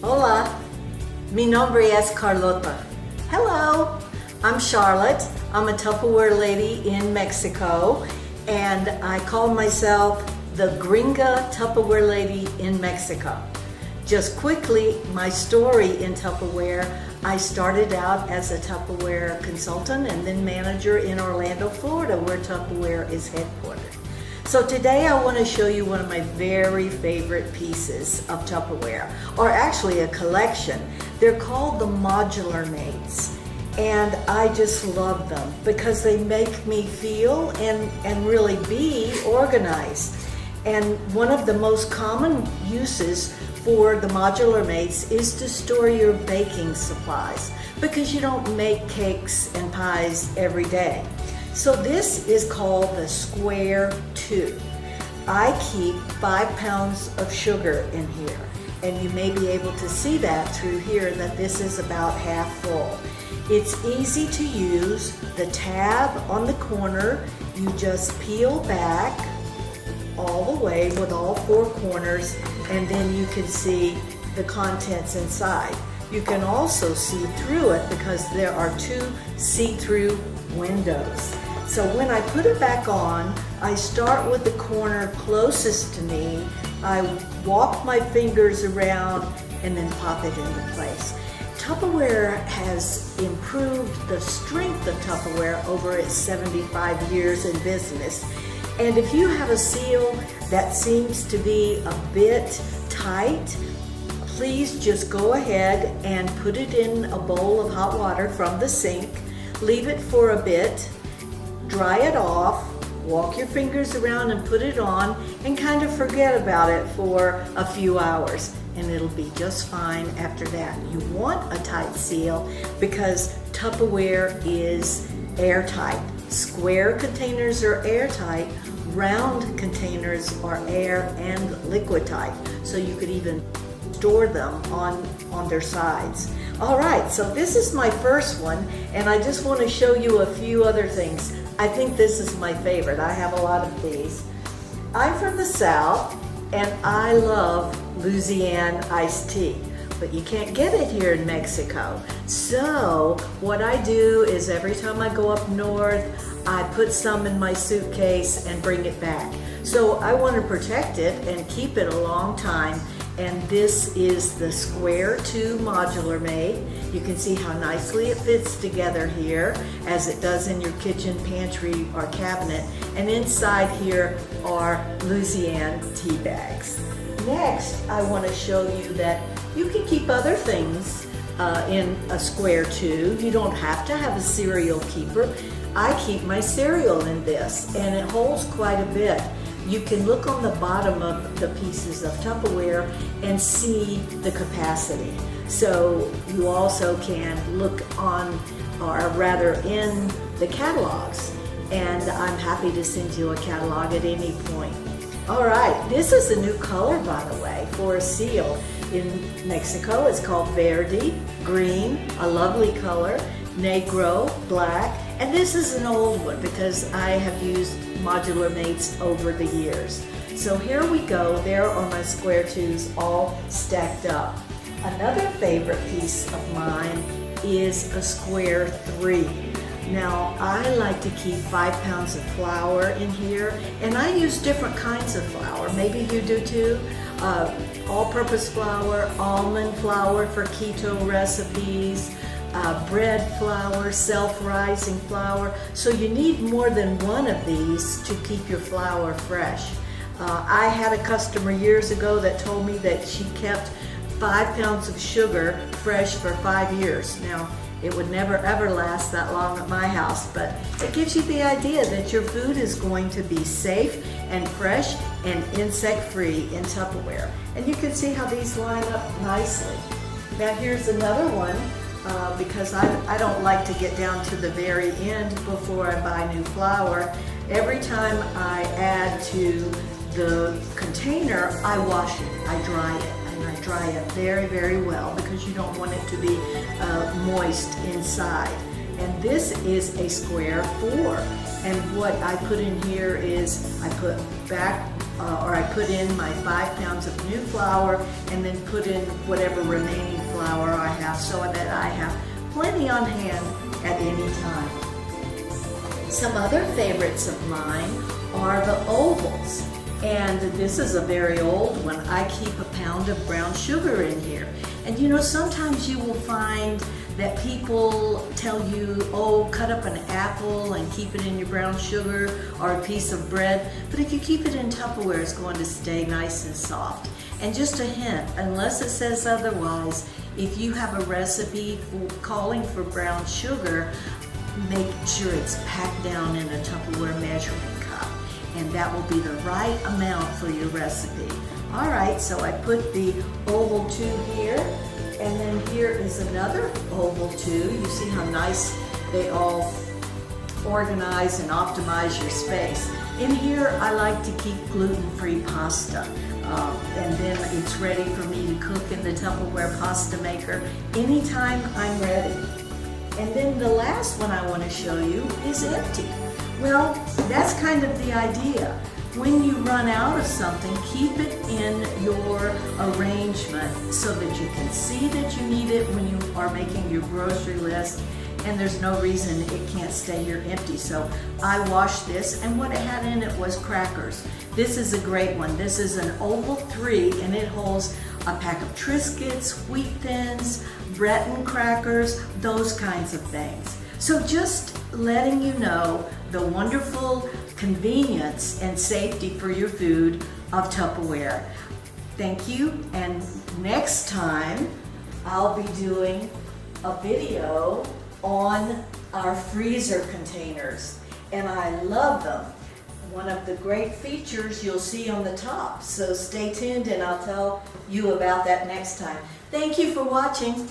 Hola, mi nombre es Carlota. Hello, I'm Charlotte. I'm a Tupperware lady in Mexico, and I call myself the Gringa Tupperware lady in Mexico. Just quickly, my story in Tupperware, I started out as a Tupperware consultant and then manager in Orlando, Florida, where Tupperware is headquartered. So today I want to show you one of my very favorite pieces of Tupperware, or actually a collection. They're called the modular mates, and I just love them because they make me feel and really be organized. And one of the most common uses for the modular mates is to store your baking supplies because you don't make cakes and pies every day. So this is called the Square 2. I keep 5 pounds of sugar in here, and you may be able to see that through here that this is about half full. It's easy to use. The tab on the corner, you just peel back all the way with all 4 corners, and then you can see the contents inside. You can also see through it because there are 2 see-through windows. So when I put it back on, I start with the corner closest to me. I walk my fingers around and then pop it into place. Tupperware has improved the strength of Tupperware over its 75 years in business. And if you have a seal that seems to be a bit tight, please just go ahead and put it in a bowl of hot water from the sink, leave it for a bit, dry it off, walk your fingers around and put it on, and kind of forget about it for a few hours, and it'll be just fine after that. You want a tight seal because Tupperware is airtight. Square containers are airtight, round containers are air and liquid tight, so you could even store them on their sides. All right, so this is my first one, and I just want to show you a few other things. I think this is my favorite. I have a lot of these. I'm from the South, and I love Louisiana iced tea, but you can't get it here in Mexico. So what I do is every time I go up north, I put some in my suitcase and bring it back. So I want to protect it and keep it a long time. And this is the Square 2 modular mate. You can see how nicely it fits together here as it does in your kitchen, pantry, or cabinet. And inside here are Louisiana tea bags. Next, I want to show you that you can keep other things in a Square 2. You don't have to have a cereal keeper. I keep my cereal in this, and it holds quite a bit. You can look on the bottom of the pieces of Tupperware and see the capacity. So you also can look on, or rather in the catalogs, and I'm happy to send you a catalog at any point. All right, this is a new color, by the way, for a seal in Mexico. It's called Verde, green, a lovely color, Negro, black, and this is an old one because I have used modular mates over the years. So here we go. There are my Square 2s all stacked up. Another favorite piece of mine is a Square 3. Now I like to keep 5 pounds of flour in here, and I use different kinds of flour. Maybe you do too. All-purpose flour, almond flour for keto recipes, bread flour, self-rising flour. So you need more than one of these to keep your flour fresh. I had a customer years ago that told me that she kept 5 pounds of sugar fresh for 5 years. Now, it would never ever last that long at my house, but it gives you the idea that your food is going to be safe and fresh and insect-free in Tupperware. And you can see how these line up nicely. Now here's another one. Because I don't like to get down to the very end before I buy new flour. Every time I add to the container, I wash it, I dry it, and I dry it very, very well because you don't want it to be moist inside. And this is a Square 4. And what I put in here is I put back or I put in my 5 pounds of new flour and then put in whatever remaining flour I have so that I have plenty on hand at any time. Some other favorites of mine are the ovals. And this is a very old one. I keep a pound of brown sugar in here. And you know, sometimes you will find that people tell you, oh, cut up an apple and keep it in your brown sugar, or a piece of bread. But if you keep it in Tupperware, it's going to stay nice and soft. And just a hint, unless it says otherwise, if you have a recipe calling for brown sugar, make sure it's packed down in a Tupperware measuring cup. And that will be the right amount for your recipe. All right, so I put the oval tube here, and then here is another oval tube. You see how nice they all organize and optimize your space. In here, I like to keep gluten-free pasta. And then it's ready for me to cook in the Tupperware pasta maker anytime I'm ready. And then the last one I want to show you is empty. Well, that's kind of the idea. When you run out of something, keep it in your arrangement so that you can see that you need it when you are making your grocery list, and there's no reason it can't stay here empty. So I washed this, and what it had in it was crackers. This is a great one. This is an oval 3, and it holds a pack of Triscuits, Wheat Thins, Breton crackers, those kinds of things. So just letting you know the wonderful convenience and safety for your food of Tupperware. Thank you, and next time I'll be doing a video on our freezer containers, and I love them. One of the great features you'll see on the top, so stay tuned and I'll tell you about that next time. Thank you for watching.